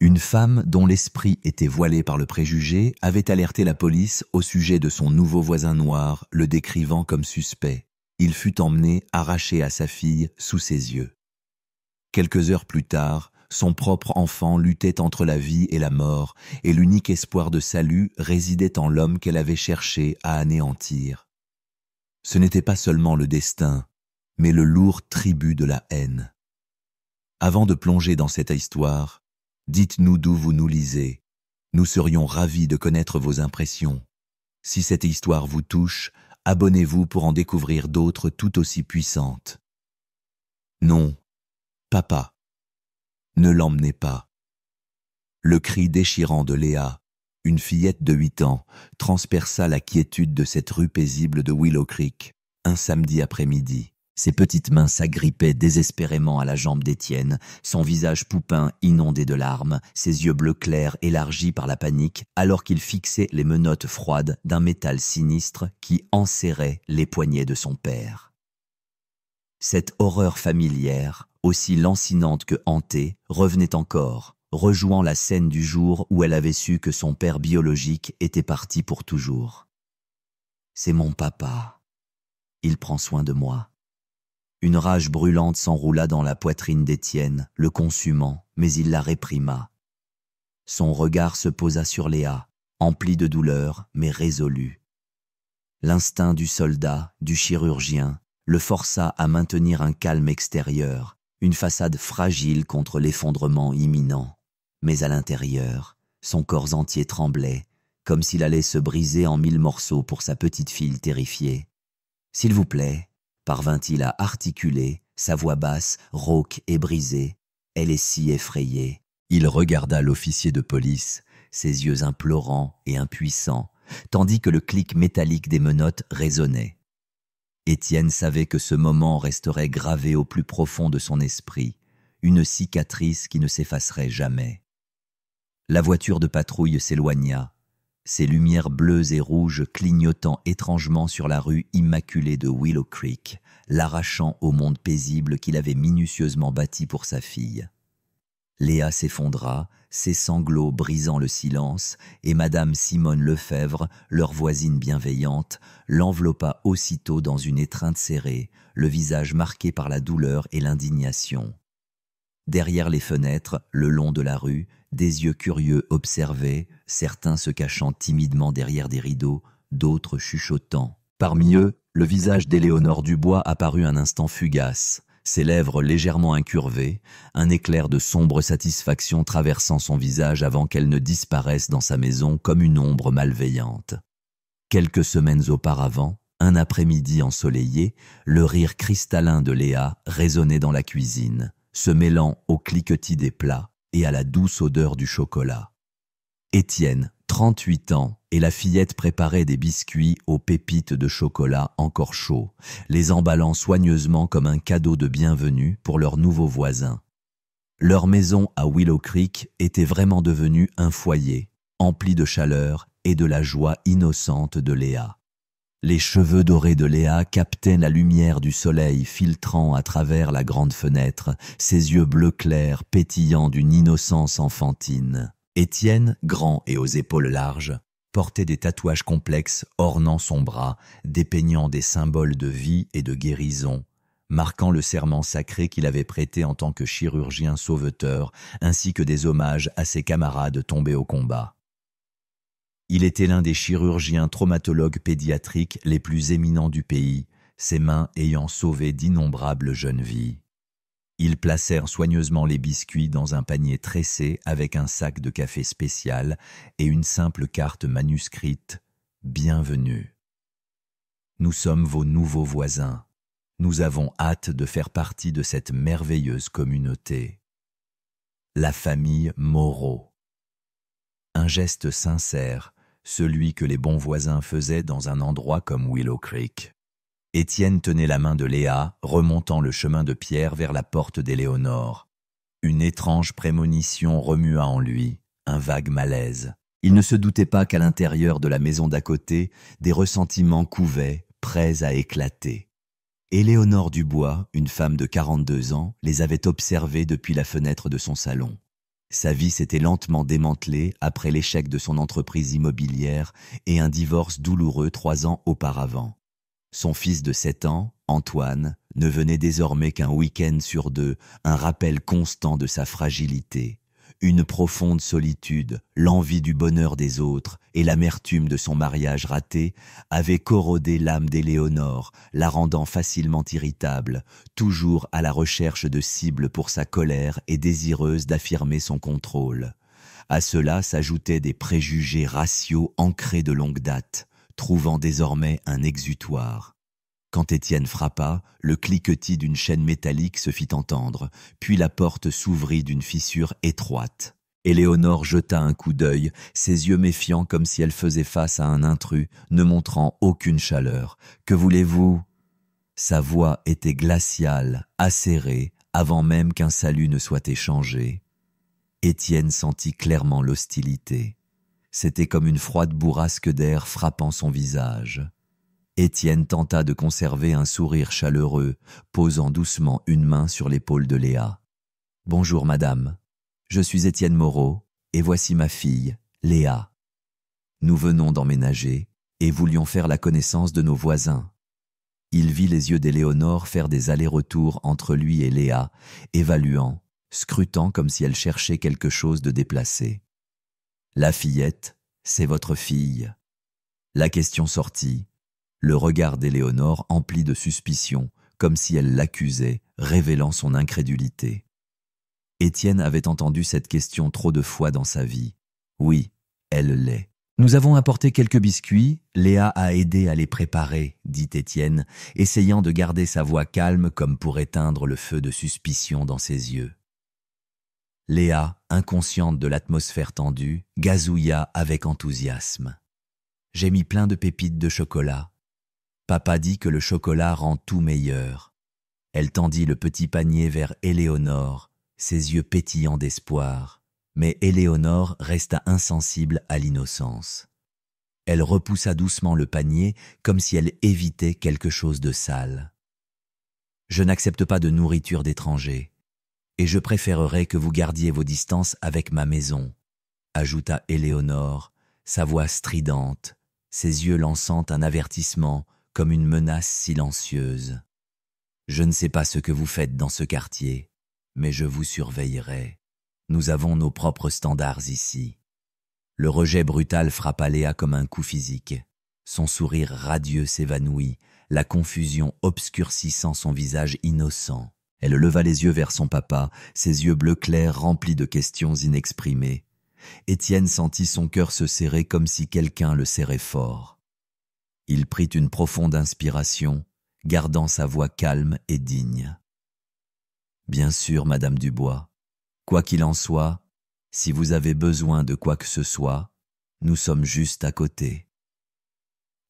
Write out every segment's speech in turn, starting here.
Une femme dont l'esprit était voilé par le préjugé avait alerté la police au sujet de son nouveau voisin noir, le décrivant comme suspect. Il fut emmené arraché à sa fille sous ses yeux. Quelques heures plus tard, son propre enfant luttait entre la vie et la mort, et l'unique espoir de salut résidait en l'homme qu'elle avait cherché à anéantir. Ce n'était pas seulement le destin, mais le lourd tribut de la haine. Avant de plonger dans cette histoire, dites-nous d'où vous nous lisez. Nous serions ravis de connaître vos impressions. Si cette histoire vous touche, abonnez-vous pour en découvrir d'autres tout aussi puissantes. Non, papa, ne l'emmenez pas. Le cri déchirant de Léa, une fillette de 8 ans, transperça la quiétude de cette rue paisible de Willow Creek, un samedi après-midi. Ses petites mains s'agrippaient désespérément à la jambe d'Étienne, son visage poupin inondé de larmes, ses yeux bleus clairs élargis par la panique, alors qu'il fixait les menottes froides d'un métal sinistre qui enserrait les poignets de son père. Cette horreur familière, aussi lancinante que hantée, revenait encore, rejouant la scène du jour où elle avait su que son père biologique était parti pour toujours. « C'est mon papa. Il prend soin de moi. » Une rage brûlante s'enroula dans la poitrine d'Étienne, le consumant, mais il la réprima. Son regard se posa sur Léa, empli de douleur, mais résolu. L'instinct du soldat, du chirurgien, le força à maintenir un calme extérieur, une façade fragile contre l'effondrement imminent. Mais à l'intérieur, son corps entier tremblait, comme s'il allait se briser en 1000 morceaux pour sa petite fille terrifiée. « S'il vous plaît », parvint-il à articuler, sa voix basse, rauque et brisée. Elle est si effrayée. Il regarda l'officier de police, ses yeux implorants et impuissants, tandis que le clic métallique des menottes résonnait. Étienne savait que ce moment resterait gravé au plus profond de son esprit, une cicatrice qui ne s'effacerait jamais. La voiture de patrouille s'éloigna, ses lumières bleues et rouges clignotant étrangement sur la rue immaculée de Willow Creek, l'arrachant au monde paisible qu'il avait minutieusement bâti pour sa fille. Léa s'effondra, ses sanglots brisant le silence, et Madame Simone Lefebvre, leur voisine bienveillante, l'enveloppa aussitôt dans une étreinte serrée, le visage marqué par la douleur et l'indignation. Derrière les fenêtres, le long de la rue, des yeux curieux observaient, certains se cachant timidement derrière des rideaux, d'autres chuchotant. Parmi eux, le visage d'Éléonore Dubois apparut un instant fugace, ses lèvres légèrement incurvées, un éclair de sombre satisfaction traversant son visage avant qu'elle ne disparaisse dans sa maison comme une ombre malveillante. Quelques semaines auparavant, un après-midi ensoleillé, le rire cristallin de Léa résonnait dans la cuisine, se mêlant au cliquetis des plats et à la douce odeur du chocolat. Étienne, 38 ans, et la fillette préparaient des biscuits aux pépites de chocolat encore chauds, les emballant soigneusement comme un cadeau de bienvenue pour leurs nouveaux voisins. Leur maison à Willow Creek était vraiment devenue un foyer, empli de chaleur et de la joie innocente de Léa. Les cheveux dorés de Léa captaient la lumière du soleil filtrant à travers la grande fenêtre, ses yeux bleus clairs pétillant d'une innocence enfantine. Étienne, grand et aux épaules larges, portait des tatouages complexes ornant son bras, dépeignant des symboles de vie et de guérison, marquant le serment sacré qu'il avait prêté en tant que chirurgien sauveteur, ainsi que des hommages à ses camarades tombés au combat. Il était l'un des chirurgiens traumatologues pédiatriques les plus éminents du pays, ses mains ayant sauvé d'innombrables jeunes vies. Ils placèrent soigneusement les biscuits dans un panier tressé avec un sac de café spécial et une simple carte manuscrite « Bienvenue. Nous sommes vos nouveaux voisins. Nous avons hâte de faire partie de cette merveilleuse communauté. » La famille Moreau. Un geste sincère, celui que les bons voisins faisaient dans un endroit comme Willow Creek. Étienne tenait la main de Léa, remontant le chemin de pierre vers la porte d'Éléonore. Une étrange prémonition remua en lui, un vague malaise. Il ne se doutait pas qu'à l'intérieur de la maison d'à côté, des ressentiments couvaient, prêts à éclater. Éléonore Dubois, une femme de 42 ans, les avait observés depuis la fenêtre de son salon. Sa vie s'était lentement démantelée après l'échec de son entreprise immobilière et un divorce douloureux 3 ans auparavant. Son fils de 7 ans, Antoine, ne venait désormais qu'un week-end sur 2, un rappel constant de sa fragilité. Une profonde solitude, l'envie du bonheur des autres et l'amertume de son mariage raté avaient corrodé l'âme d'Éléonore, la rendant facilement irritable, toujours à la recherche de cibles pour sa colère et désireuse d'affirmer son contrôle. À cela s'ajoutaient des préjugés raciaux ancrés de longue date, trouvant désormais un exutoire. Quand Étienne frappa, le cliquetis d'une chaîne métallique se fit entendre, puis la porte s'ouvrit d'une fissure étroite. Éléonore jeta un coup d'œil, ses yeux méfiants comme si elle faisait face à un intrus, ne montrant aucune chaleur. « Que voulez-vous » Sa voix était glaciale, acérée, avant même qu'un salut ne soit échangé. Étienne sentit clairement l'hostilité. C'était comme une froide bourrasque d'air frappant son visage. Étienne tenta de conserver un sourire chaleureux, posant doucement une main sur l'épaule de Léa. « Bonjour madame, je suis Étienne Moreau, et voici ma fille, Léa. Nous venons d'emménager, et voulions faire la connaissance de nos voisins. » Il vit les yeux d'Éléonore faire des allers-retours entre lui et Léa, évaluant, scrutant comme si elle cherchait quelque chose de déplacé. « La fillette, c'est votre fille. » La question sortit. Le regard d'Éléonore empli de suspicion, comme si elle l'accusait, révélant son incrédulité. Étienne avait entendu cette question trop de fois dans sa vie. Oui, elle l'est. « Nous avons apporté quelques biscuits, Léa a aidé à les préparer, » dit Étienne, essayant de garder sa voix calme comme pour éteindre le feu de suspicion dans ses yeux. Léa, inconsciente de l'atmosphère tendue, gazouilla avec enthousiasme. « J'ai mis plein de pépites de chocolat. Papa dit que le chocolat rend tout meilleur. » Elle tendit le petit panier vers Éléonore, ses yeux pétillants d'espoir. Mais Éléonore resta insensible à l'innocence. Elle repoussa doucement le panier comme si elle évitait quelque chose de sale. « Je n'accepte pas de nourriture d'étrangers, et je préférerais que vous gardiez vos distances avec ma maison, » ajouta Éléonore, sa voix stridente, ses yeux lançant un avertissement comme une menace silencieuse. « Je ne sais pas ce que vous faites dans ce quartier, mais je vous surveillerai. Nous avons nos propres standards ici. » Le rejet brutal frappa Léa comme un coup physique. Son sourire radieux s'évanouit, la confusion obscurcissant son visage innocent. Elle leva les yeux vers son papa, ses yeux bleu clair remplis de questions inexprimées. Étienne sentit son cœur se serrer comme si quelqu'un le serrait fort. Il prit une profonde inspiration, gardant sa voix calme et digne. « Bien sûr, Madame Dubois. Quoi qu'il en soit, si vous avez besoin de quoi que ce soit, nous sommes juste à côté. »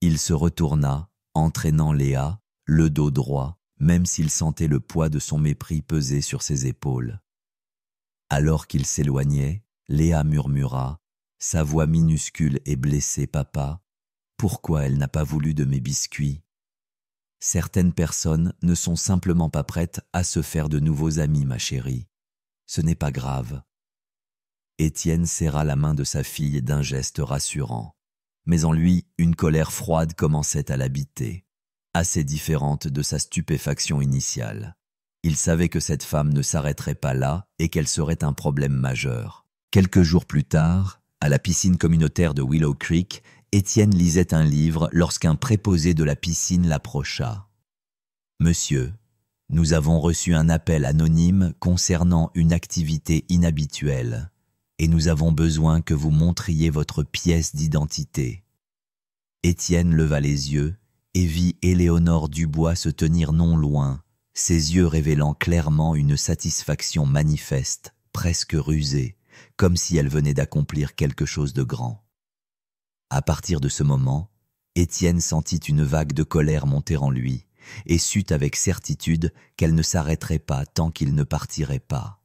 Il se retourna, entraînant Léa, le dos droit, même s'il sentait le poids de son mépris peser sur ses épaules. Alors qu'il s'éloignait, Léa murmura, sa voix minuscule et blessée, « Papa, pourquoi elle n'a pas voulu de mes biscuits ? » Certaines personnes ne sont simplement pas prêtes à se faire de nouveaux amis, ma chérie. Ce n'est pas grave. Étienne serra la main de sa fille d'un geste rassurant. Mais en lui, une colère froide commençait à l'habiter, assez différente de sa stupéfaction initiale. Il savait que cette femme ne s'arrêterait pas là et qu'elle serait un problème majeur. Quelques jours plus tard, à la piscine communautaire de Willow Creek, Étienne lisait un livre lorsqu'un préposé de la piscine l'approcha. « Monsieur, nous avons reçu un appel anonyme concernant une activité inhabituelle et nous avons besoin que vous montriez votre pièce d'identité. » Étienne leva les yeux et vit Éléonore Dubois se tenir non loin, ses yeux révélant clairement une satisfaction manifeste, presque rusée, comme si elle venait d'accomplir quelque chose de grand. À partir de ce moment, Étienne sentit une vague de colère monter en lui et sut avec certitude qu'elle ne s'arrêterait pas tant qu'il ne partirait pas.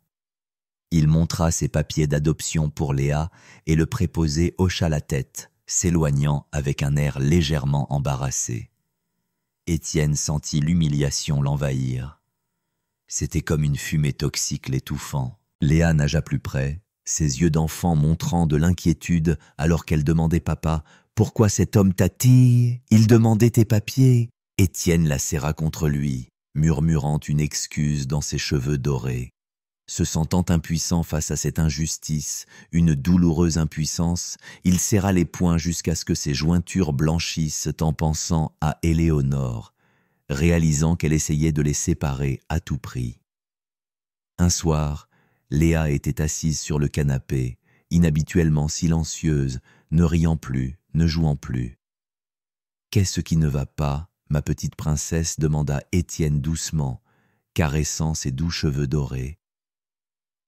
Il montra ses papiers d'adoption pour Léa et le préposé hocha la tête, s'éloignant avec un air légèrement embarrassé. Étienne sentit l'humiliation l'envahir. C'était comme une fumée toxique l'étouffant. Léa nagea plus près, ses yeux d'enfant montrant de l'inquiétude alors qu'elle demandait papa « Pourquoi cet homme t'a-t-il ? Il demandait tes papiers ?» Étienne la serra contre lui, murmurant une excuse dans ses cheveux dorés. Se sentant impuissant face à cette injustice, une douloureuse impuissance, il serra les poings jusqu'à ce que ses jointures blanchissent en pensant à Éléonore, réalisant qu'elle essayait de les séparer à tout prix. Un soir, Léa était assise sur le canapé, inhabituellement silencieuse, ne riant plus, ne jouant plus. « Qu'est-ce qui ne va pas ?» ma petite princesse demanda Étienne doucement, caressant ses doux cheveux dorés.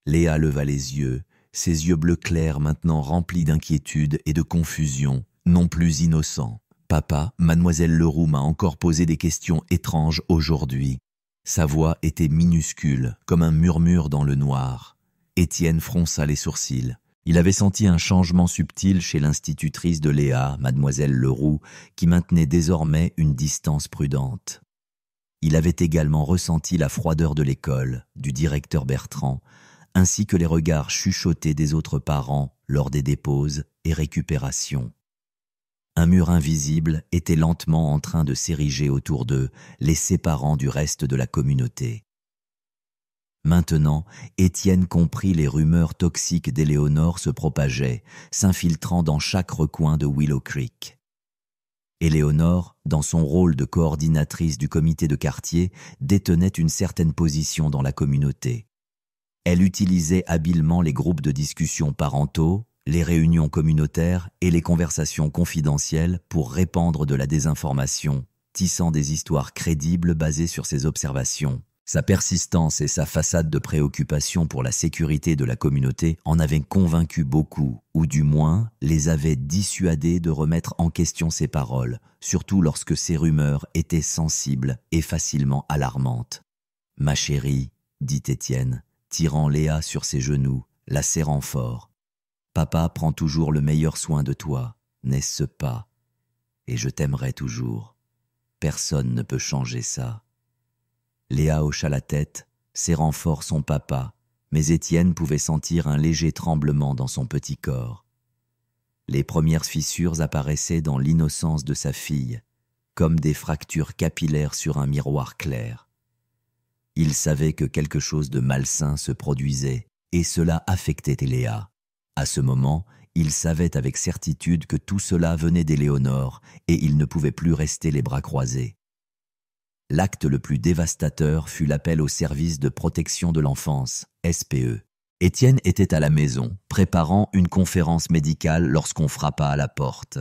Léa leva les yeux, ses yeux bleu clair maintenant remplis d'inquiétude et de confusion, non plus innocents. « Papa, mademoiselle Leroux m'a encore posé des questions étranges aujourd'hui. » Sa voix était minuscule, comme un murmure dans le noir. Étienne fronça les sourcils. Il avait senti un changement subtil chez l'institutrice de Léa, mademoiselle Leroux, qui maintenait désormais une distance prudente. Il avait également ressenti la froideur de l'école, du directeur Bertrand, ainsi que les regards chuchotés des autres parents lors des déposes et récupérations. Un mur invisible était lentement en train de s'ériger autour d'eux, les séparant du reste de la communauté. Maintenant, Étienne comprit les rumeurs toxiques d'Éléonore se propageaient, s'infiltrant dans chaque recoin de Willow Creek. Éléonore, dans son rôle de coordinatrice du comité de quartier, détenait une certaine position dans la communauté. Elle utilisait habilement les groupes de discussion parentaux, les réunions communautaires et les conversations confidentielles pour répandre de la désinformation, tissant des histoires crédibles basées sur ses observations. Sa persistance et sa façade de préoccupation pour la sécurité de la communauté en avaient convaincu beaucoup, ou du moins les avaient dissuadés de remettre en question ses paroles, surtout lorsque ces rumeurs étaient sensibles et facilement alarmantes. « Ma chérie, dit Étienne, tirant Léa sur ses genoux, la serrant fort. Papa prend toujours le meilleur soin de toi, n'est-ce pas? Et je t'aimerai toujours. Personne ne peut changer ça. » Léa hocha la tête, serrant fort son papa, mais Étienne pouvait sentir un léger tremblement dans son petit corps. Les premières fissures apparaissaient dans l'innocence de sa fille, comme des fractures capillaires sur un miroir clair. Il savait que quelque chose de malsain se produisait, et cela affectait Léa. À ce moment, il savait avec certitude que tout cela venait d'Éléonore, et il ne pouvait plus rester les bras croisés. L'acte le plus dévastateur fut l'appel au service de protection de l'enfance, SPE. Étienne était à la maison, préparant une conférence médicale lorsqu'on frappa à la porte.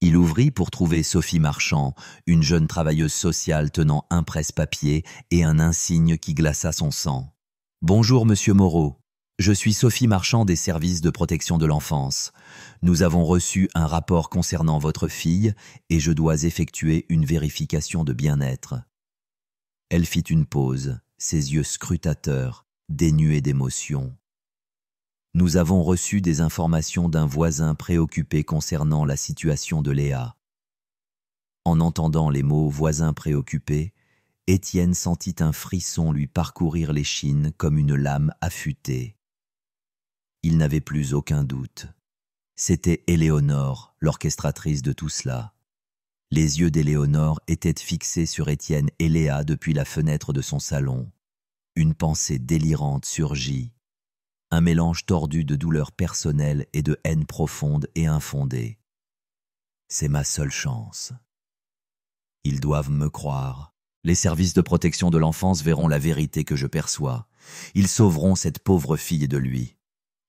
Il ouvrit pour trouver Sophie Marchand, une jeune travailleuse sociale tenant un presse-papier et un insigne qui glaça son sang. « Bonjour, monsieur Moreau. Je suis Sophie Marchand des services de protection de l'enfance. Nous avons reçu un rapport concernant votre fille et je dois effectuer une vérification de bien-être. » Elle fit une pause, ses yeux scrutateurs, dénués d'émotion. « Nous avons reçu des informations d'un voisin préoccupé concernant la situation de Léa. » En entendant les mots « voisin préoccupé », Étienne sentit un frisson lui parcourir l'échine comme une lame affûtée. Il n'avait plus aucun doute. C'était Éléonore, l'orchestratrice de tout cela. Les yeux d'Éléonore étaient fixés sur Étienne et Léa depuis la fenêtre de son salon. Une pensée délirante surgit, un mélange tordu de douleur personnelle et de haine profonde et infondée. C'est ma seule chance. Ils doivent me croire. Les services de protection de l'enfance verront la vérité que je perçois. Ils sauveront cette pauvre fille de lui.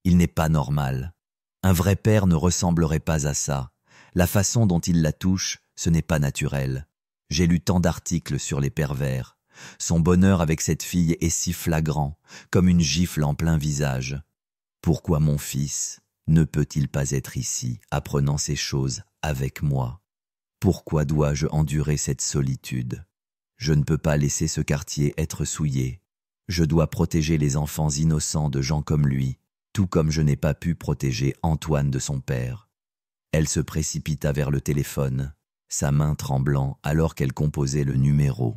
Il n'est pas normal. Un vrai père ne ressemblerait pas à ça. La façon dont il la touche, ce n'est pas naturel. J'ai lu tant d'articles sur les pervers. Son bonheur avec cette fille est si flagrant, comme une gifle en plein visage. Pourquoi mon fils ne peut-il pas être ici, apprenant ces choses avec moi? Pourquoi dois-je endurer cette solitude? Je ne peux pas laisser ce quartier être souillé. Je dois protéger les enfants innocents de gens comme lui, tout comme je n'ai pas pu protéger Antoine de son père. Elle se précipita vers le téléphone, sa main tremblant alors qu'elle composait le numéro.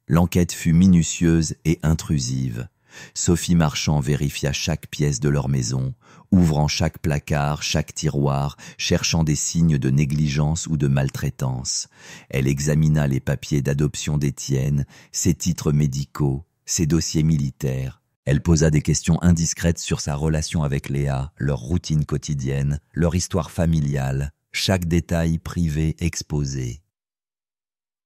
L'enquête fut minutieuse et intrusive. Sophie Marchand vérifia chaque pièce de leur maison, ouvrant chaque placard, chaque tiroir, cherchant des signes de négligence ou de maltraitance. Elle examina les papiers d'adoption d'Étienne, ses titres médicaux, ses dossiers militaires. Elle posa des questions indiscrètes sur sa relation avec Léa, leur routine quotidienne, leur histoire familiale, chaque détail privé exposé.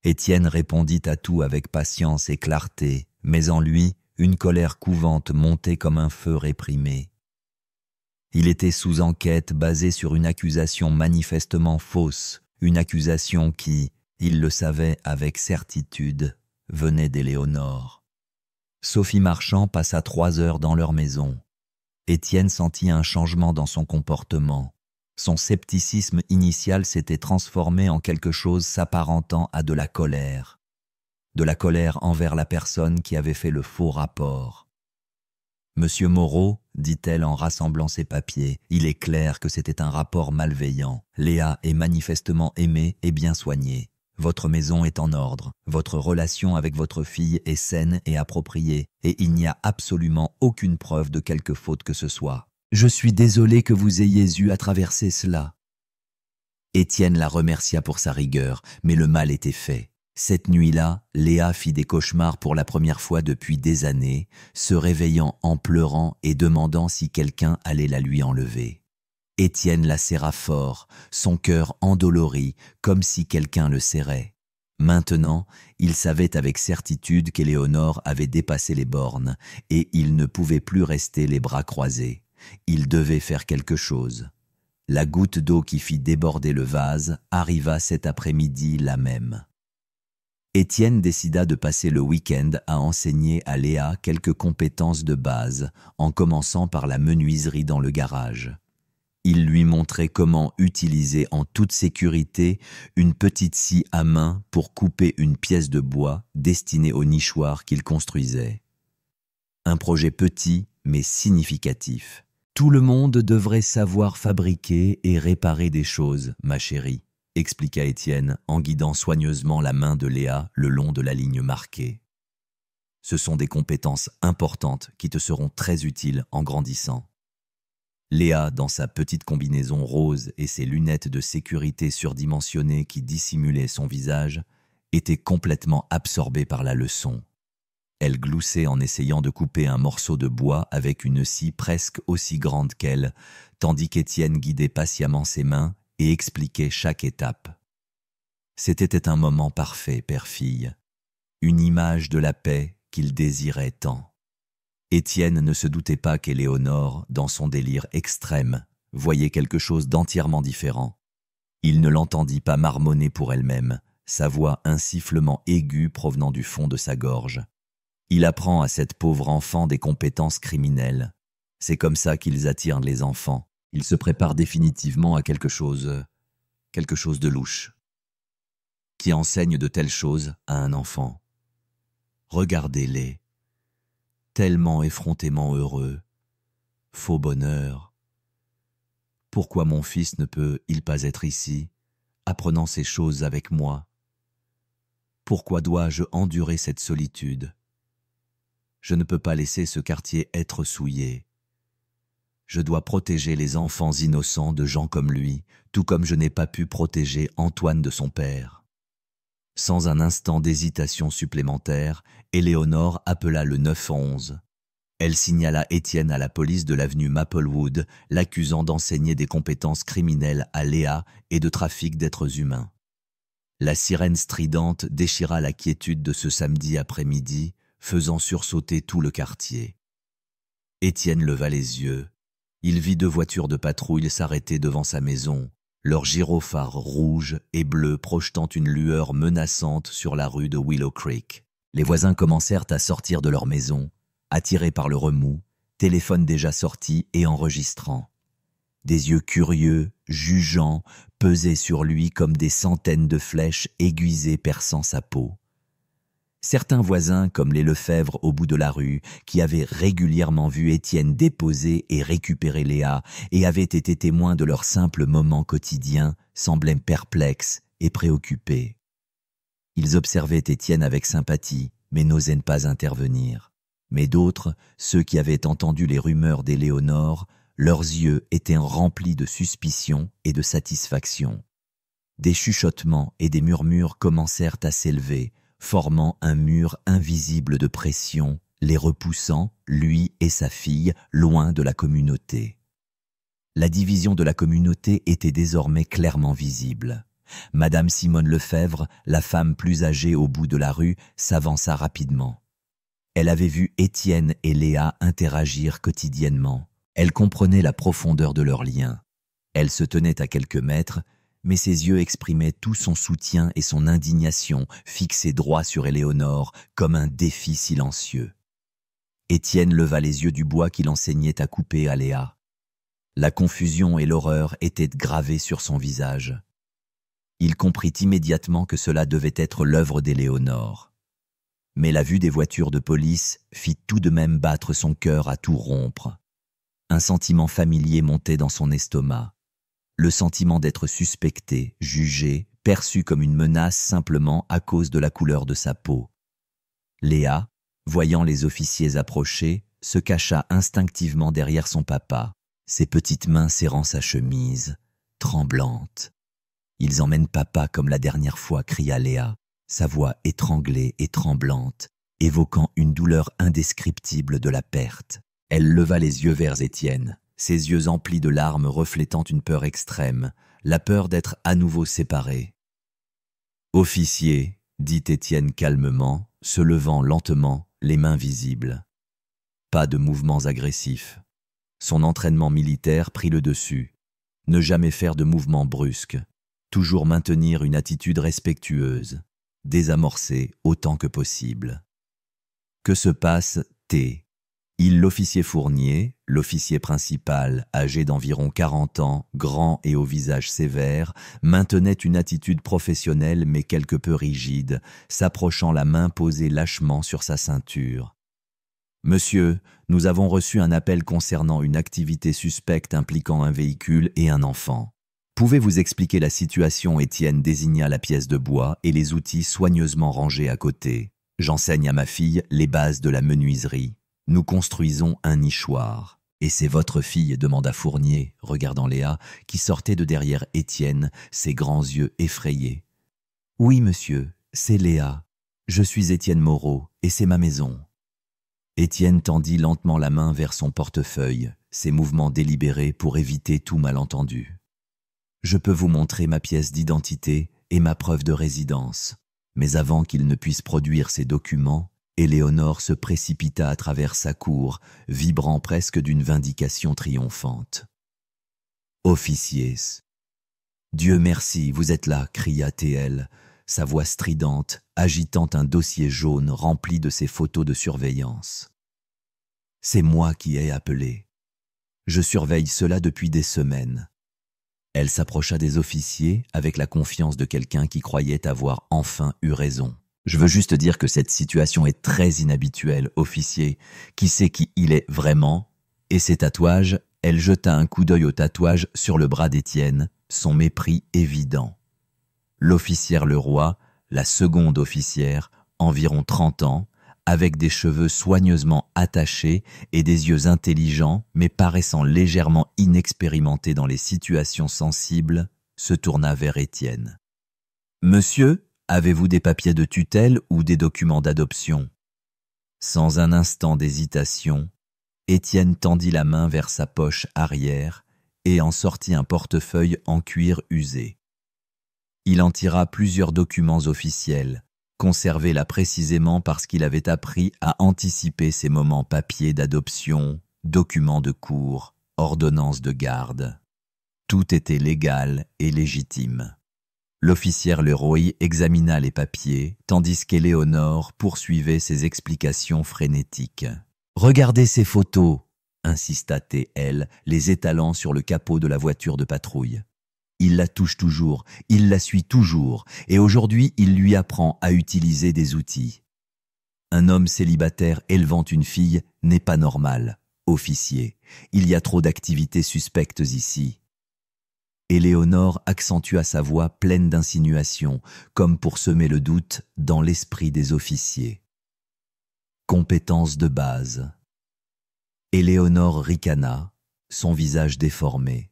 Étienne répondit à tout avec patience et clarté, mais en lui, une colère couvante montait comme un feu réprimé. Il était sous enquête basée sur une accusation manifestement fausse, une accusation qui, il le savait avec certitude, venait d'Éléonore. Sophie Marchand passa 3 heures dans leur maison. Étienne sentit un changement dans son comportement. Son scepticisme initial s'était transformé en quelque chose s'apparentant à de la colère. De la colère envers la personne qui avait fait le faux rapport. « Monsieur Moreau, dit-elle en rassemblant ses papiers, il est clair que c'était un rapport malveillant. Léa est manifestement aimée et bien soignée. Votre maison est en ordre, votre relation avec votre fille est saine et appropriée, et il n'y a absolument aucune preuve de quelque faute que ce soit. Je suis désolé que vous ayez eu à traverser cela. » Étienne la remercia pour sa rigueur, mais le mal était fait. Cette nuit-là, Léa fit des cauchemars pour la première fois depuis des années, se réveillant en pleurant et demandant si quelqu'un allait la lui enlever. Étienne la serra fort, son cœur endolori, comme si quelqu'un le serrait. Maintenant, il savait avec certitude qu'Éléonore avait dépassé les bornes, et il ne pouvait plus rester les bras croisés. Il devait faire quelque chose. La goutte d'eau qui fit déborder le vase arriva cet après-midi là même. Étienne décida de passer le week-end à enseigner à Léa quelques compétences de base, en commençant par la menuiserie dans le garage. Il lui montrait comment utiliser en toute sécurité une petite scie à main pour couper une pièce de bois destinée au nichoir qu'il construisait. Un projet petit mais significatif. Tout le monde devrait savoir fabriquer et réparer des choses, ma chérie, expliqua Étienne en guidant soigneusement la main de Léa le long de la ligne marquée. Ce sont des compétences importantes qui te seront très utiles en grandissant. Léa, dans sa petite combinaison rose et ses lunettes de sécurité surdimensionnées qui dissimulaient son visage, était complètement absorbée par la leçon. Elle gloussait en essayant de couper un morceau de bois avec une scie presque aussi grande qu'elle, tandis qu'Étienne guidait patiemment ses mains et expliquait chaque étape. C'était un moment parfait, père-fille, une image de la paix qu'il désirait tant. Étienne ne se doutait pas qu'Éléonore, dans son délire extrême, voyait quelque chose d'entièrement différent. Il ne l'entendit pas marmonner pour elle-même, sa voix un sifflement aigu provenant du fond de sa gorge. Il apprend à cette pauvre enfant des compétences criminelles. C'est comme ça qu'ils attirent les enfants. Ils se préparent définitivement à quelque chose de louche. Qui enseigne de telles choses à un enfant? Regardez-les. Tellement effrontément heureux. Faux bonheur. Pourquoi mon fils ne peut-il pas être ici, apprenant ces choses avec moi? Pourquoi dois-je endurer cette solitude? Je ne peux pas laisser ce quartier être souillé. Je dois protéger les enfants innocents de gens comme lui, tout comme je n'ai pas pu protéger Antoine de son père. Sans un instant d'hésitation supplémentaire, Éléonore appela le 911. Elle signala Étienne à la police de l'avenue Maplewood, l'accusant d'enseigner des compétences criminelles à Léa et de trafic d'êtres humains. La sirène stridente déchira la quiétude de ce samedi après-midi, faisant sursauter tout le quartier. Étienne leva les yeux. Il vit 2 voitures de patrouille s'arrêter devant sa maison, leurs gyrophares rouges et bleus projetant une lueur menaçante sur la rue de Willow Creek. Les voisins commencèrent à sortir de leur maison, attirés par le remous, téléphone déjà sorti et enregistrant. Des yeux curieux, jugeants, pesaient sur lui comme des centaines de flèches aiguisées perçant sa peau. Certains voisins, comme les Lefebvre au bout de la rue, qui avaient régulièrement vu Étienne déposer et récupérer Léa et avaient été témoins de leur simple moment quotidien, semblaient perplexes et préoccupés. Ils observaient Étienne avec sympathie, mais n'osaient pas intervenir. Mais d'autres, ceux qui avaient entendu les rumeurs d'Éléonore, leurs yeux étaient remplis de suspicion et de satisfaction. Des chuchotements et des murmures commencèrent à s'élever, formant un mur invisible de pression, les repoussant, lui et sa fille, loin de la communauté. La division de la communauté était désormais clairement visible. Madame Simone Lefebvre, la femme plus âgée au bout de la rue, s'avança rapidement. Elle avait vu Étienne et Léa interagir quotidiennement. Elle comprenait la profondeur de leur lien. Elle se tenait à quelques mètres, mais ses yeux exprimaient tout son soutien et son indignation, fixés droit sur Éléonore, comme un défi silencieux. Étienne leva les yeux du bois qu'il enseignait à couper à Léa. La confusion et l'horreur étaient gravées sur son visage. Il comprit immédiatement que cela devait être l'œuvre d'Éléonore. Mais la vue des voitures de police fit tout de même battre son cœur à tout rompre. Un sentiment familier montait dans son estomac. Le sentiment d'être suspecté, jugé, perçu comme une menace simplement à cause de la couleur de sa peau. Léa, voyant les officiers approcher, se cacha instinctivement derrière son papa, ses petites mains serrant sa chemise, tremblante. « Ils emmènent papa comme la dernière fois » cria Léa, sa voix étranglée et tremblante, évoquant une douleur indescriptible de la perte. Elle leva les yeux vers Étienne, ses yeux emplis de larmes reflétant une peur extrême, la peur d'être à nouveau séparés. « Officier, dit Étienne calmement, se levant lentement, les mains visibles. Pas de mouvements agressifs. Son entraînement militaire prit le dessus. Ne jamais faire de mouvements brusques. Toujours maintenir une attitude respectueuse. Désamorcer autant que possible. Que se passe T. L'officier Fournier, l'officier principal, âgé d'environ 40 ans, grand et au visage sévère, maintenait une attitude professionnelle mais quelque peu rigide, s'approchant la main posée lâchement sur sa ceinture. « Monsieur, nous avons reçu un appel concernant une activité suspecte impliquant un véhicule et un enfant. Pouvez-vous expliquer la situation ?» Étienne désigna la pièce de bois et les outils soigneusement rangés à côté. « J'enseigne à ma fille les bases de la menuiserie. Nous construisons un nichoir. »« Et c'est votre fille ?» demanda Fournier, regardant Léa, qui sortait de derrière Étienne, ses grands yeux effrayés. « Oui, monsieur, c'est Léa. Je suis Étienne Moreau, et c'est ma maison. » Étienne tendit lentement la main vers son portefeuille, ses mouvements délibérés pour éviter tout malentendu. « Je peux vous montrer ma pièce d'identité et ma preuve de résidence. » Mais avant qu'il ne puisse produire ses documents, Éléonore se précipita à travers sa cour, vibrant presque d'une vindication triomphante. « Officiers. »« Dieu merci, vous êtes là » cria-t-elle, sa voix stridente, agitant un dossier jaune rempli de ses photos de surveillance. « C'est moi qui ai appelé. Je surveille cela depuis des semaines. » Elle s'approcha des officiers avec la confiance de quelqu'un qui croyait avoir enfin eu raison. « Je veux juste dire que cette situation est très inhabituelle, officier. Qui sait qui il est vraiment ?» Et ses tatouages, elle jeta un coup d'œil aux tatouages sur le bras d'Étienne, son mépris évident. L'officière Leroy, la seconde officière, environ 30 ans, avec des cheveux soigneusement attachés et des yeux intelligents mais paraissant légèrement inexpérimentés dans les situations sensibles, se tourna vers Étienne. « Monsieur, avez-vous des papiers de tutelle ou des documents d'adoption ?» Sans un instant d'hésitation, Étienne tendit la main vers sa poche arrière et en sortit un portefeuille en cuir usé. Il en tira plusieurs documents officiels, conservés là précisément parce qu'il avait appris à anticiper ces moments papiers d'adoption, documents de cour, ordonnances de garde. Tout était légal et légitime. L'officière Leroy examina les papiers, tandis qu'Éléonore poursuivait ses explications frénétiques. « Regardez ces photos !» insista-t-elle, les étalant sur le capot de la voiture de patrouille. Il la touche toujours, il la suit toujours, et aujourd'hui il lui apprend à utiliser des outils. Un homme célibataire élevant une fille n'est pas normal, officier. Il y a trop d'activités suspectes ici. Éléonore accentua sa voix pleine d'insinuation, comme pour semer le doute dans l'esprit des officiers. « Compétences de base. Éléonore ricana, son visage déformé.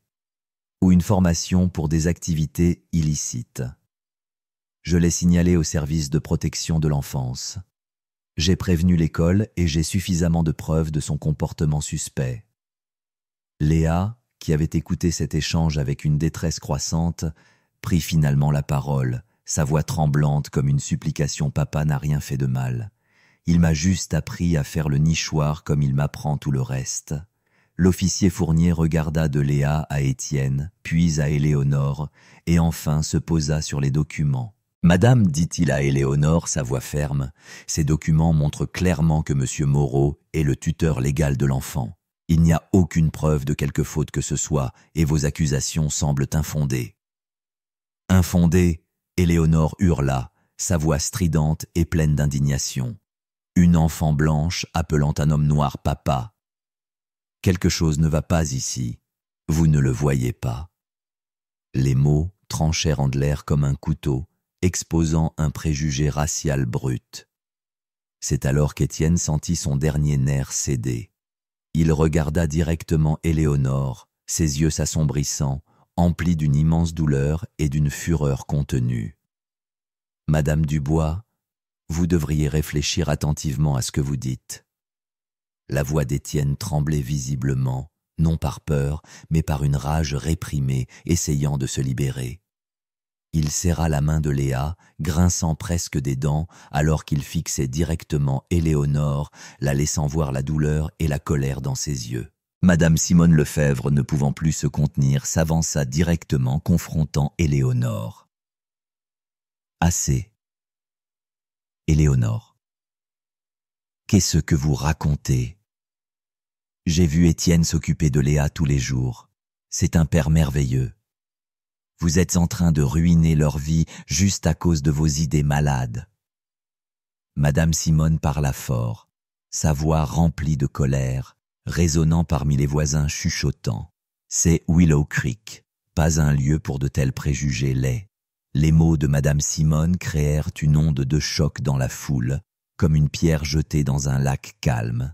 Ou une formation pour des activités illicites. Je l'ai signalé au service de protection de l'enfance. J'ai prévenu l'école et j'ai suffisamment de preuves de son comportement suspect. Léa, qui avait écouté cet échange avec une détresse croissante, prit finalement la parole, sa voix tremblante comme une supplication. Papa n'a rien fait de mal. Il m'a juste appris à faire le nichoir comme il m'apprend tout le reste. L'officier Fournier regarda de Léa à Étienne, puis à Éléonore, et enfin se posa sur les documents. Madame, dit-il à Éléonore, sa voix ferme, ces documents montrent clairement que M. Moreau est le tuteur légal de l'enfant. Il n'y a aucune preuve de quelque faute que ce soit, et vos accusations semblent infondées. Infondées, Éléonore hurla, sa voix stridente et pleine d'indignation. Une enfant blanche appelant un homme noir papa. Quelque chose ne va pas ici. Vous ne le voyez pas. Les mots tranchèrent en de l'air comme un couteau, exposant un préjugé racial brut. C'est alors qu'Étienne sentit son dernier nerf céder. Il regarda directement Éléonore, ses yeux s'assombrissant, emplis d'une immense douleur et d'une fureur contenue. « Madame Dubois, vous devriez réfléchir attentivement à ce que vous dites. » La voix d'Étienne tremblait visiblement, non par peur, mais par une rage réprimée, essayant de se libérer. Il serra la main de Léa, grinçant presque des dents, alors qu'il fixait directement Éléonore, la laissant voir la douleur et la colère dans ses yeux. Madame Simone Lefebvre, ne pouvant plus se contenir, s'avança directement, confrontant Éléonore. « Assez. Éléonore. Qu'est-ce que vous racontez ? J'ai vu Étienne s'occuper de Léa tous les jours. C'est un père merveilleux. Vous êtes en train de ruiner leur vie juste à cause de vos idées malades. » Madame Simone parla fort, sa voix remplie de colère, résonnant parmi les voisins chuchotants. C'est Willow Creek, pas un lieu pour de tels préjugés laids. Les mots de Madame Simone créèrent une onde de choc dans la foule, comme une pierre jetée dans un lac calme.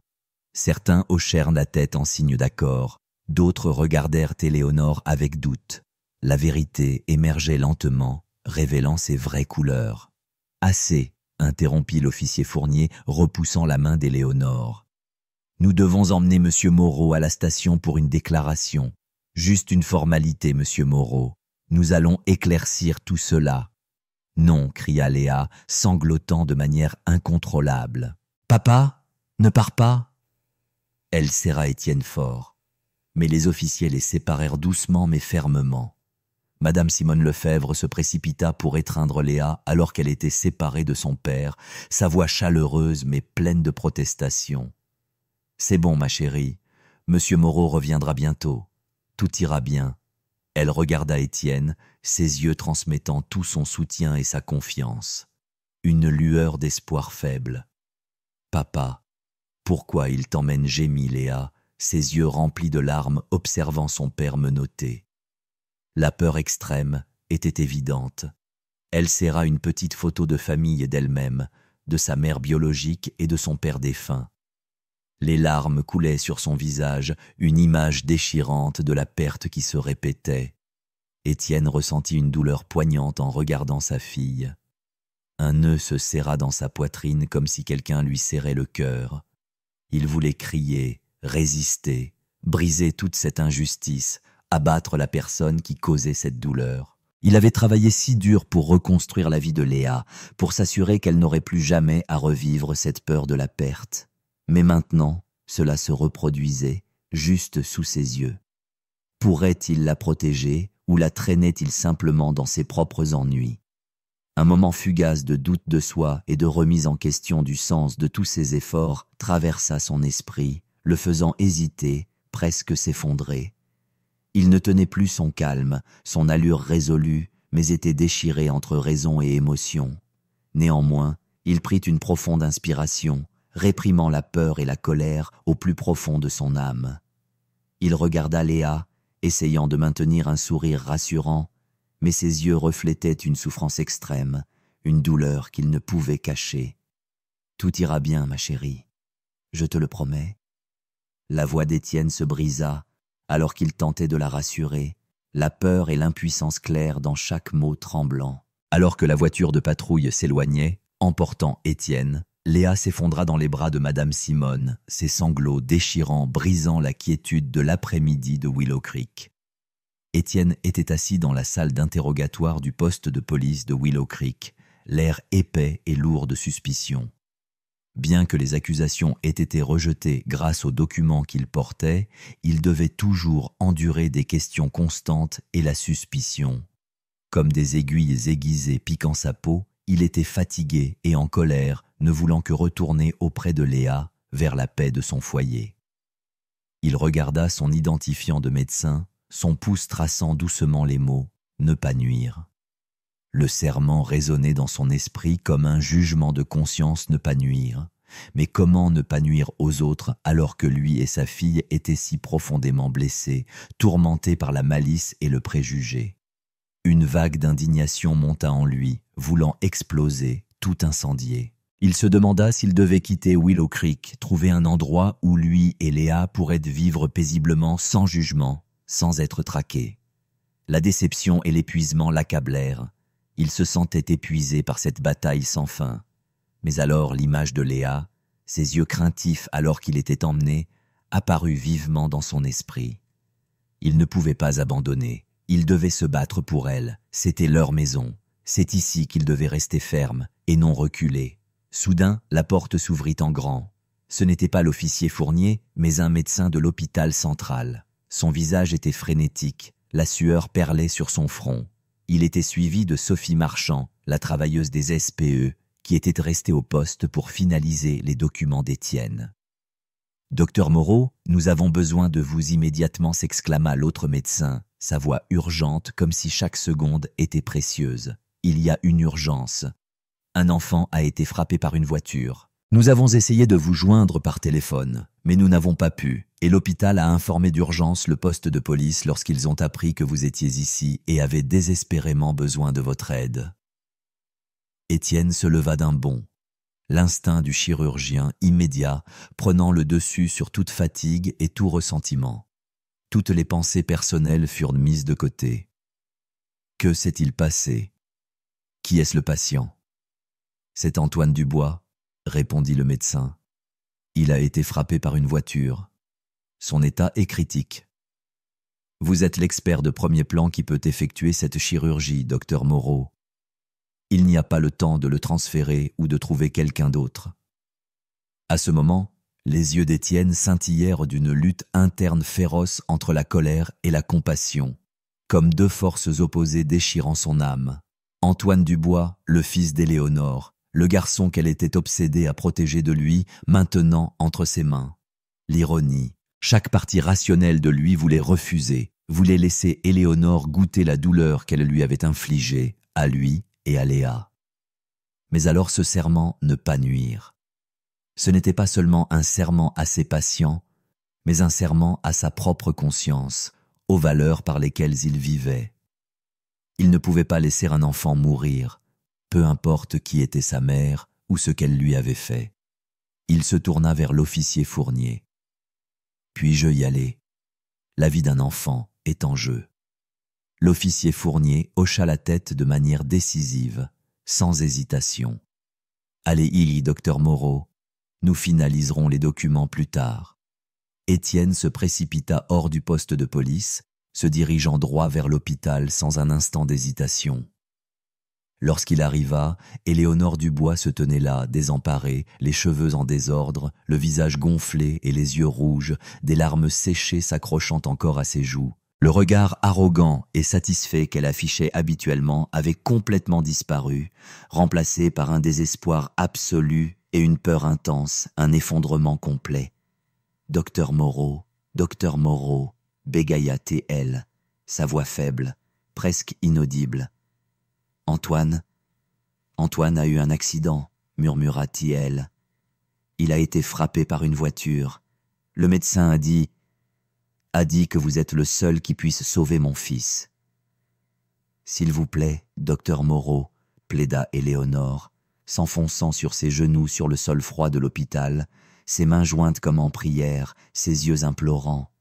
Certains hochèrent la tête en signe d'accord, d'autres regardèrent Éléonore avec doute. La vérité émergeait lentement, révélant ses vraies couleurs. « Assez !» interrompit l'officier Fournier, repoussant la main d'Éléonore. « Nous devons emmener M. Moreau à la station pour une déclaration. Juste une formalité, M. Moreau. Nous allons éclaircir tout cela. »« Non !» cria Léa, sanglotant de manière incontrôlable. « Papa, ne pars pas !» Elle serra Étienne fort. Mais les officiers les séparèrent doucement mais fermement. Madame Simone Lefebvre se précipita pour étreindre Léa alors qu'elle était séparée de son père, sa voix chaleureuse mais pleine de protestation. « C'est bon, ma chérie. Monsieur Moreau reviendra bientôt. Tout ira bien. » Elle regarda Étienne, ses yeux transmettant tout son soutien et sa confiance. Une lueur d'espoir faible. « Papa, pourquoi il t'emmène ?» gémit Léa, ses yeux remplis de larmes observant son père menotté. La peur extrême était évidente. Elle serra une petite photo de famille d'elle-même, de sa mère biologique et de son père défunt. Les larmes coulaient sur son visage, une image déchirante de la perte qui se répétait. Étienne ressentit une douleur poignante en regardant sa fille. Un nœud se serra dans sa poitrine comme si quelqu'un lui serrait le cœur. Il voulait crier, résister, briser toute cette injustice, abattre la personne qui causait cette douleur. Il avait travaillé si dur pour reconstruire la vie de Léa, pour s'assurer qu'elle n'aurait plus jamais à revivre cette peur de la perte. Mais maintenant, cela se reproduisait, juste sous ses yeux. Pourrait-il la protéger ou la traînait-il simplement dans ses propres ennuis? Un moment fugace de doute de soi et de remise en question du sens de tous ses efforts traversa son esprit, le faisant hésiter, presque s'effondrer. Il ne tenait plus son calme, son allure résolue, mais était déchiré entre raison et émotion. Néanmoins, il prit une profonde inspiration, réprimant la peur et la colère au plus profond de son âme. Il regarda Léa, essayant de maintenir un sourire rassurant, mais ses yeux reflétaient une souffrance extrême, une douleur qu'il ne pouvait cacher. « Tout ira bien, ma chérie. je te le promets. » La voix d'Étienne se brisa, alors qu'il tentait de la rassurer, la peur et l'impuissance claires dans chaque mot tremblant. Alors que la voiture de patrouille s'éloignait, emportant Étienne, Léa s'effondra dans les bras de Madame Simone, ses sanglots déchirants brisant la quiétude de l'après-midi de Willow Creek. Étienne était assis dans la salle d'interrogatoire du poste de police de Willow Creek, l'air épais et lourd de suspicion. Bien que les accusations aient été rejetées grâce aux documents qu'il portait, il devait toujours endurer des questions constantes et la suspicion. Comme des aiguilles aiguisées piquant sa peau, il était fatigué et en colère, ne voulant que retourner auprès de Léa, vers la paix de son foyer. Il regarda son identifiant de médecin, son pouce traçant doucement les mots « ne pas nuire ». Le serment résonnait dans son esprit comme un jugement de conscience ne pas nuire. Mais comment ne pas nuire aux autres alors que lui et sa fille étaient si profondément blessés, tourmentés par la malice et le préjugé? Une vague d'indignation monta en lui, voulant exploser, tout incendier. Il se demanda s'il devait quitter Willow Creek, trouver un endroit où lui et Léa pourraient vivre paisiblement sans jugement, sans être traqués. La déception et l'épuisement l'accablèrent. Il se sentait épuisé par cette bataille sans fin. Mais alors l'image de Léa, ses yeux craintifs alors qu'il était emmené, apparut vivement dans son esprit. Il ne pouvait pas abandonner. Il devait se battre pour elle. C'était leur maison. C'est ici qu'il devait rester ferme et non reculer. Soudain, la porte s'ouvrit en grand. Ce n'était pas l'officier Fournier, mais un médecin de l'hôpital central. Son visage était frénétique. La sueur perlait sur son front. Il était suivi de Sophie Marchand, la travailleuse des SPE, qui était restée au poste pour finaliser les documents d'Étienne. « Docteur Moreau, nous avons besoin de vous immédiatement » s'exclama l'autre médecin, sa voix urgente comme si chaque seconde était précieuse. « Il y a une urgence. Un enfant a été frappé par une voiture. Nous avons essayé de vous joindre par téléphone, mais nous n'avons pas pu, et l'hôpital a informé d'urgence le poste de police lorsqu'ils ont appris que vous étiez ici et avaient désespérément besoin de votre aide. » Étienne se leva d'un bond. L'instinct du chirurgien immédiat prenant le dessus sur toute fatigue et tout ressentiment. Toutes les pensées personnelles furent mises de côté. Que s'est-il passé? Qui est-ce le patient? C'est Antoine Dubois, répondit le médecin. Il a été frappé par une voiture. Son état est critique. Vous êtes l'expert de premier plan qui peut effectuer cette chirurgie, docteur Moreau. Il n'y a pas le temps de le transférer ou de trouver quelqu'un d'autre. À ce moment, les yeux d'Étienne scintillèrent d'une lutte interne féroce entre la colère et la compassion, comme deux forces opposées déchirant son âme. Antoine Dubois, le fils d'Éléonore, le garçon qu'elle était obsédée à protéger de lui, maintenant entre ses mains. L'ironie, chaque partie rationnelle de lui voulait refuser, voulait laisser Éléonore goûter la douleur qu'elle lui avait infligée, à lui et à Léa. Mais alors ce serment ne pas nuire. Ce n'était pas seulement un serment à ses patients, mais un serment à sa propre conscience, aux valeurs par lesquelles il vivait. Il ne pouvait pas laisser un enfant mourir, peu importe qui était sa mère ou ce qu'elle lui avait fait. Il se tourna vers l'officier Fournier. « Puis-je y aller? La vie d'un enfant est en jeu. » L'officier Fournier hocha la tête de manière décisive, sans hésitation. « Allez-y, docteur Moreau, nous finaliserons les documents plus tard. » Étienne se précipita hors du poste de police, se dirigeant droit vers l'hôpital sans un instant d'hésitation. Lorsqu'il arriva, Éléonore Dubois se tenait là, désemparée, les cheveux en désordre, le visage gonflé et les yeux rouges, des larmes séchées s'accrochant encore à ses joues. Le regard arrogant et satisfait qu'elle affichait habituellement avait complètement disparu, remplacé par un désespoir absolu et une peur intense, un effondrement complet. « Docteur Moreau, bégaya-t-elle, sa voix faible, presque inaudible. « Antoine a eu un accident, murmura-t-elle. Il a été frappé par une voiture. Le médecin a dit que vous êtes le seul qui puisse sauver mon fils. »« S'il vous plaît, docteur Moreau, » plaida Éléonore, s'enfonçant sur ses genoux sur le sol froid de l'hôpital, ses mains jointes comme en prière, ses yeux implorants.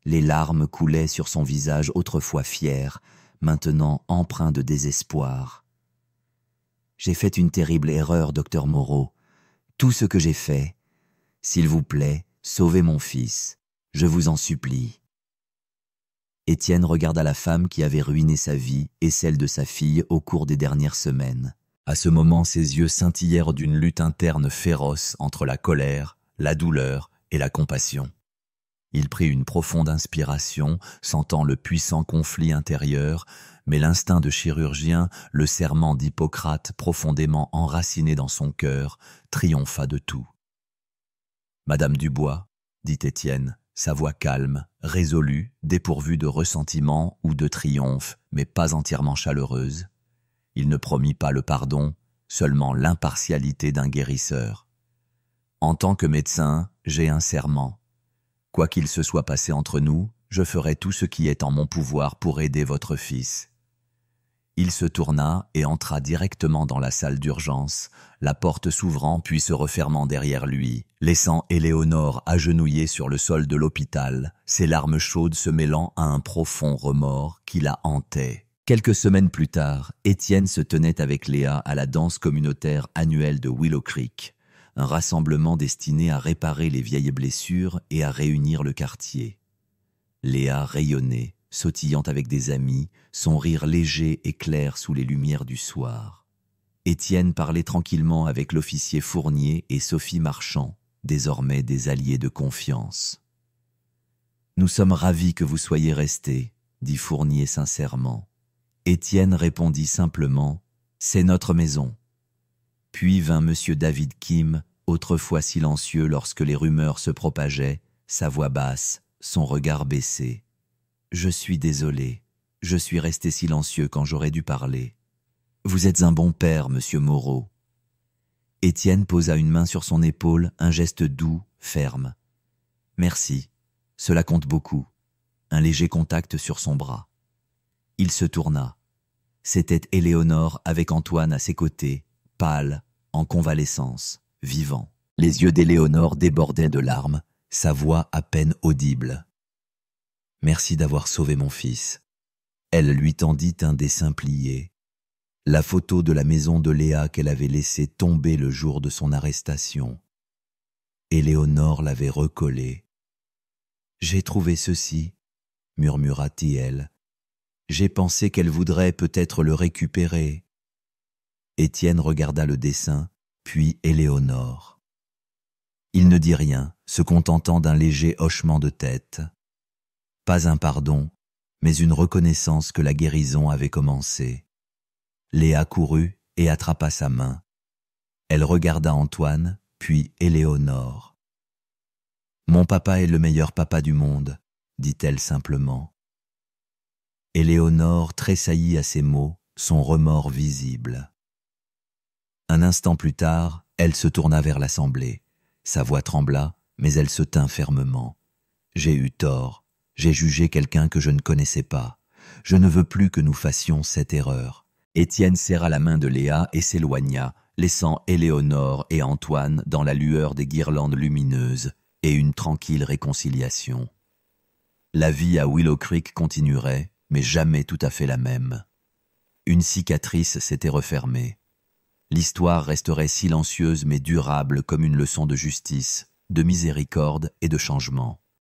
Les larmes coulaient sur son visage autrefois fier, maintenant empreint de désespoir. « J'ai fait une terrible erreur, docteur Moreau. Tout ce que j'ai fait. S'il vous plaît, sauvez mon fils. Je vous en supplie. » Étienne regarda la femme qui avait ruiné sa vie et celle de sa fille au cours des dernières semaines. À ce moment, ses yeux scintillèrent d'une lutte interne féroce entre la colère, la douleur et la compassion. Il prit une profonde inspiration, sentant le puissant conflit intérieur, mais l'instinct de chirurgien, le serment d'Hippocrate profondément enraciné dans son cœur, triompha de tout. « Madame Dubois, » dit Étienne, sa voix calme, résolue, dépourvue de ressentiment ou de triomphe, mais pas entièrement chaleureuse. Il ne promit pas le pardon, seulement l'impartialité d'un guérisseur. « En tant que médecin, j'ai un serment. Quoi qu'il se soit passé entre nous, je ferai tout ce qui est en mon pouvoir pour aider votre fils. » Il se tourna et entra directement dans la salle d'urgence, la porte s'ouvrant puis se refermant derrière lui, laissant Éléonore agenouillée sur le sol de l'hôpital, ses larmes chaudes se mêlant à un profond remords qui la hantait. Quelques semaines plus tard, Étienne se tenait avec Léa à la danse communautaire annuelle de Willow Creek, un rassemblement destiné à réparer les vieilles blessures et à réunir le quartier. Léa rayonnait, sautillant avec des amis, son rire léger et clair sous les lumières du soir. Étienne parlait tranquillement avec l'officier Fournier et Sophie Marchand, désormais des alliés de confiance. « Nous sommes ravis que vous soyez restés, » dit Fournier sincèrement. Étienne répondit simplement « C'est notre maison ». Puis vint M. David Kim, autrefois silencieux lorsque les rumeurs se propageaient, sa voix basse, son regard baissé. « Je suis désolé, je suis resté silencieux quand j'aurais dû parler. Vous êtes un bon père, monsieur Moreau. » Étienne posa une main sur son épaule, un geste doux, ferme. « Merci, cela compte beaucoup. » Un léger contact sur son bras. Il se tourna. C'était Éléonore avec Antoine à ses côtés, pâle, en convalescence, vivant. Les yeux d'Éléonore débordaient de larmes, sa voix à peine audible. « Merci d'avoir sauvé mon fils. » Elle lui tendit un dessin plié. La photo de la maison de Léa qu'elle avait laissée tomber le jour de son arrestation. Éléonore l'avait recollée. « J'ai trouvé ceci, » murmura-t-il. « J'ai pensé qu'elle voudrait peut-être le récupérer. » Étienne regarda le dessin, puis Éléonore. Il ne dit rien, se contentant d'un léger hochement de tête. Pas un pardon, mais une reconnaissance que la guérison avait commencé. Léa courut et attrapa sa main. Elle regarda Antoine, puis Éléonore. « Mon papa est le meilleur papa du monde, » dit-elle simplement. Éléonore tressaillit à ces mots, son remords visible. Un instant plus tard, elle se tourna vers l'assemblée. Sa voix trembla, mais elle se tint fermement. « J'ai eu tort. J'ai jugé quelqu'un que je ne connaissais pas. Je ne veux plus que nous fassions cette erreur. » Étienne serra la main de Léa et s'éloigna, laissant Éléonore et Antoine dans la lueur des guirlandes lumineuses et une tranquille réconciliation. La vie à Willow Creek continuerait, mais jamais tout à fait la même. Une cicatrice s'était refermée. L'histoire resterait silencieuse mais durable comme une leçon de justice, de miséricorde et de changement.